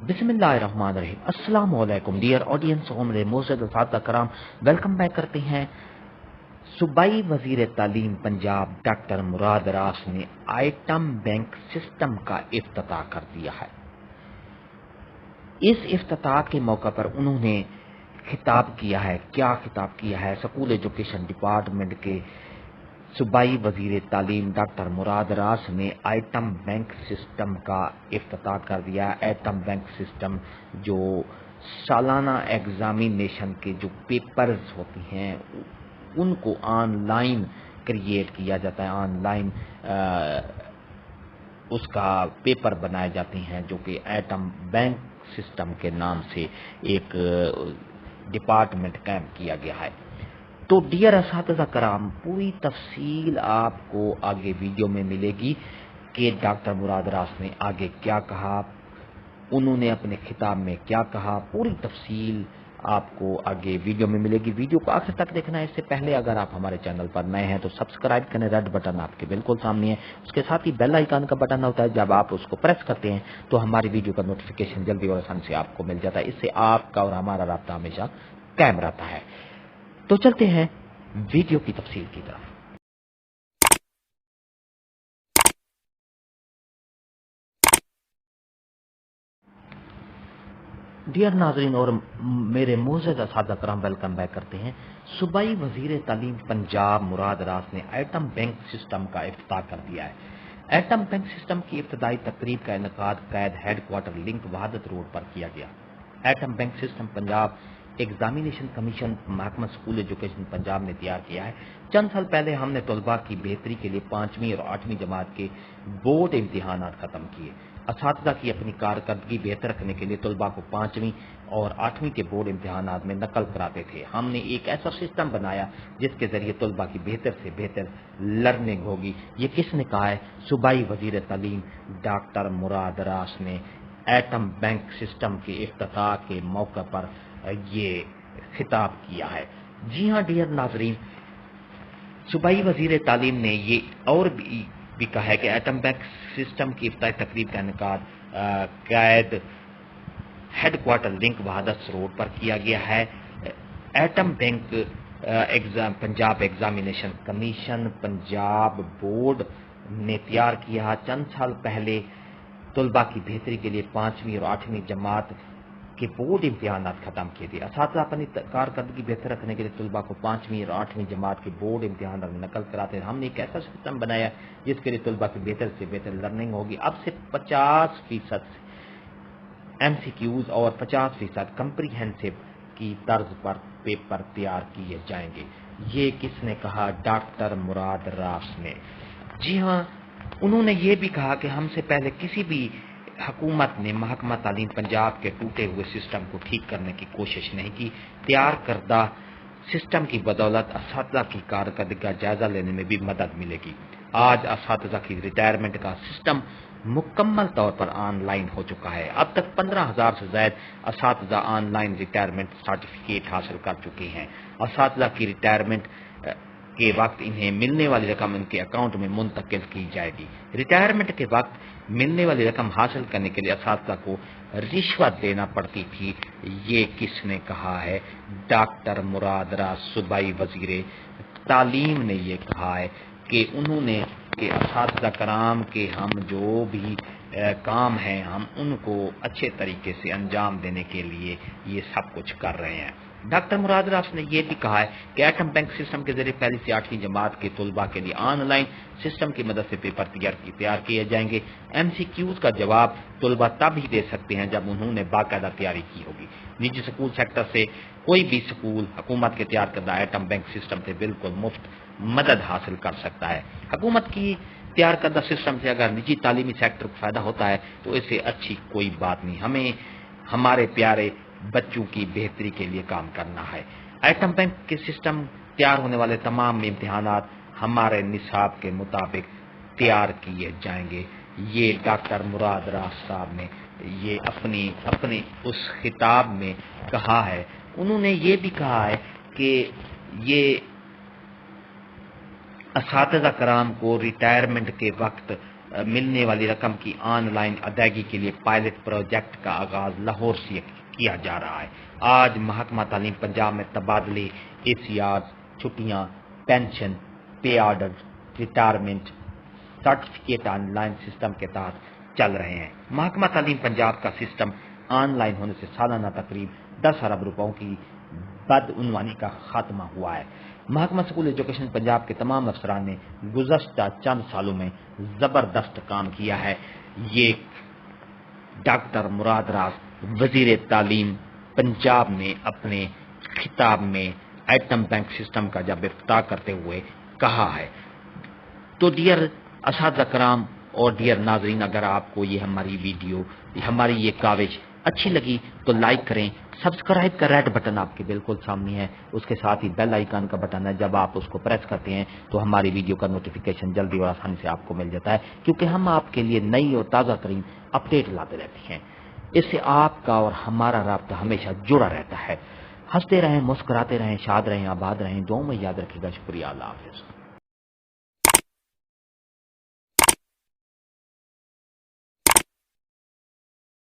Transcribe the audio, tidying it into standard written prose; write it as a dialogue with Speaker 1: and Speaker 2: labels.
Speaker 1: बिस्मिल्लाहिर्रहमानिर्रहीम। अस्सलाम वालेकुम डियर ऑडियंस, मेरे मोअज़्ज़ज़ अस्हाब कराम, वेलकम बैक करते हैं। सूबाई वज़ीर तालीम पंजाब डॉक्टर मुराद रास ने आइटम बैंक सिस्टम का इफ्तिताह कर दिया है। इस इफ्तिताह के मौके पर उन्होंने खिताब किया है। क्या खिताब किया है? स्कूल एजुकेशन डिपार्टमेंट के सूबाई वज़ीर तालीम डॉक्टर मुराद रास ने आइटम बैंक सिस्टम का इफ्तिताह कर दिया। आइटम बैंक सिस्टम जो सालाना एग्जामिनेशन के जो पेपर्स होती हैं उनको ऑनलाइन क्रिएट किया जाता है, ऑनलाइन उसका पेपर बनाए जाते हैं, जो कि आइटम बैंक सिस्टम के नाम से एक डिपार्टमेंट कायम किया गया है। तो डियर असातिज़ा कराम, पूरी तफसील आपको आगे वीडियो में मिलेगी कि डॉक्टर मुराद रास ने आगे क्या कहा, उन्होंने अपने खिताब में क्या कहा। पूरी तफसील आपको आगे वीडियो में मिलेगी। वीडियो को आखिर तक देखना है। इससे पहले अगर आप हमारे चैनल पर नए हैं तो सब्सक्राइब करें। रेड बटन आपके बिल्कुल सामने है, उसके साथ ही बेल आइकन का बटन होता है। जब आप उसको प्रेस करते हैं तो हमारी वीडियो का नोटिफिकेशन जल्दी और आसानी से आपको मिल जाता है। इससे आपका और हमारा राब्ता हमेशा कायम रहता है। तो चलते हैं वीडियो की तफसील की तरफ। डियर नाजरीन और मेरे मोअज़्ज़ज़ अस्हाब कराम, वेलकम बैक करते हैं। सूबाई वज़ीर तालीम पंजाब मुराद रास ने आइटम बैंक सिस्टम का इफ्तिताह कर दिया है। आइटम बैंक सिस्टम की इब्तदाई तकरीब का इनेकाद कैद हेडक्वार्टर लिंक वहादत रोड पर किया गया। Item bank system Punjab examination commission महकमा स्कूल एजुकेशन पंजाब ने तैयार किया है। चंद साल पहले हमने तलबा की बेहतरी के लिए 5वीं और 8वीं जमात के बोर्ड इम्तिहान खत्म किए। असातिज़ा की अपनी कारकर्दगी बेहतर रखने के लिए तलबा को 5वीं और 8वीं के बोर्ड इम्तिहान में नकल कराते थे। हमने एक ऐसा सिस्टम बनाया जिसके जरिए तलबा की बेहतर से बेहतर लर्निंग होगी। ये किसने कहा है? सूबाई वज़ीर तालीम डॉक्टर मुराद रास ने एटम बैंक सिस्टम के इफ्तिताह के मौके पर ये खिताब किया है। जी हाँ डियर नाजरीन, सूबाई वज़ीर तालीम ने ये और भी कहा है कि एटम बैंक सिस्टम की इफ्तिताही तकरीब का इनेकाद कैद हेडक्वार्टर लिंक वहादत रोड पर किया गया है। Atom bank Punjab examination commission Punjab board ने तैयार किया। चंद साल पहले तलबा की बेहतरी के लिए 5वीं और 8वीं जमात के बोर्ड इम्तिहान खत्म किए थे। असातिज़ा अपनी कारकर्दगी बेहतर रखने के लिए तलबा को 5वीं और 8वीं जमात के बोर्ड इम्तिहान में नकल कराते हैं। हमने एक ऐसा सिस्टम बनाया जिसके लिए तलबा की बेहतर से बेहतर लर्निंग होगी। अब से 50% MCQs और 50% कम्प्रीहेंसिव की तर्ज पर पेपर तैयार किए जाएंगे। ये किसने कहा? डॉक्टर मुराद रास ने। जी हाँ, उन्होंने ये भी कहा कि हमसे पहले किसी भी हुकूमत ने महकमा तालीम पंजाब के टूटे हुए सिस्टम को ठीक करने की कोशिश नहीं की। तैयार करदा सिस्टम की बदौलत असातिज़ा की कारकर्दगी का जायजा लेने में भी मदद मिलेगी। आज असातिज़ा की रिटायरमेंट का सिस्टम मुकम्मल तौर पर ऑनलाइन हो चुका है। अब तक 15,000 से ज्यादा असातिज़ा ऑनलाइन रिटायरमेंट सर्टिफिकेट हासिल कर चुके हैं। असातिज़ा की रिटायरमेंट के वक्त इन्हें मिलने वाली रकम इनके अकाउंट में मुंतकिल की जाएगी। रिटायरमेंट के वक्त मिलने वाली रकम हासिल करने के लिए असातिज़ा को रिश्वत देना पड़ती थी। ये किसने कहा है? डॉक्टर मुराद रास सूबाई वज़ीर तालीम ने ये कहा है कि उन्होंने कि असातिज़ा कराम के हम जो भी काम हैं हम उनको अच्छे तरीके से अंजाम देने के लिए ये सब कुछ कर रहे हैं। डॉक्टर मुराद रास ने यह भी कहा है कि एटम बैंक सिस्टम के जरिए पहली से 8वीं जमात के तलबा के लिए ऑनलाइन सिस्टम की मदद से पेपर तैयार किए जाएंगे। MCQs का जवाब तलबा तब ही दे सकते हैं जब उन्होंने बाकायदा तैयारी की होगी। निजी स्कूल सेक्टर से कोई भी स्कूल हुकूमत के तैयार करदा एटम बैंक सिस्टम से बिल्कुल मुफ्त मदद हासिल कर सकता है। हुकूमत की तैयार करदा सिस्टम से अगर निजी तालीमी सेक्टर को फायदा होता है तो इससे अच्छी कोई बात नहीं। हमें हमारे प्यारे बच्चों की बेहतरी के लिए काम करना है। एटम बैंक के सिस्टम तैयार होने वाले तमाम इम्तिहानात हमारे निसाब के मुताबिक तैयार किए जाएंगे। ये डॉक्टर मुराद रास साहब ने ये अपनी उस खिताब में कहा है। उन्होंने ये भी कहा है कि ये असातिज़ा कराम को रिटायरमेंट के वक्त ملنے والی رقم کی آن لائن ادائیگی کے لیے پائلٹ پروجیکٹ کا آغاز لاہور سے کیا جا رہا ہے۔ آج محکمہ تعلیم پنجاب میں تبادلے، ACR، چھٹیاں، pension, pay order, retirement certificate on line system کے تحت چل رہے ہیں۔ محکمہ تعلیم پنجاب کا سسٹم آن لائن ہونے سے سالانہ تقریب 10 ارب روپوں کی بدعنوانی کا خاتمہ ہوا ہے۔ محکمہ اسکول ایجوکیشن پنجاب کے تمام افسران نے گزشتہ چند سالوں میں زبردست کام کیا ہے۔ یہ ڈاکٹر مراد راز وزیر تعلیم پنجاب نے اپنے خطاب میں ایٹم بینک سسٹم کا جب افتتاح کرتے ہوئے کہا ہے۔ تو ڈیئر اساتذہ کرام اور ڈیئر ناظرین، اگر آپ کو یہ ہماری ویڈیو، ہماری یہ کاوش اچھی لگی تو لائک کریں۔ سبسکرائب کا ریڈ بٹن آپ کے بالکل سامنے ہے، اس کے ساتھ ہی بیل آئیکن کا بٹن ہے، جب آپ اس کو پریس کرتے ہیں تو ہماری ویڈیو کا نوٹیفیکیشن جلدی اور آسانی سے آپ کو مل جاتا ہے، کیونکہ ہم آپ کے لیے نئی اور تازہ ترین اپڈیٹ لاتے رہتے ہیں۔ اس سے آپ کا اور ہمارا رابطہ ہمیشہ جڑا رہتا ہے۔ ہنستے رہیں، مسکراتے رہیں، شاد رہیں، آباد رہیں، دعاؤں میں یاد رکھے گا۔ شکریہ، اللہ حافظ۔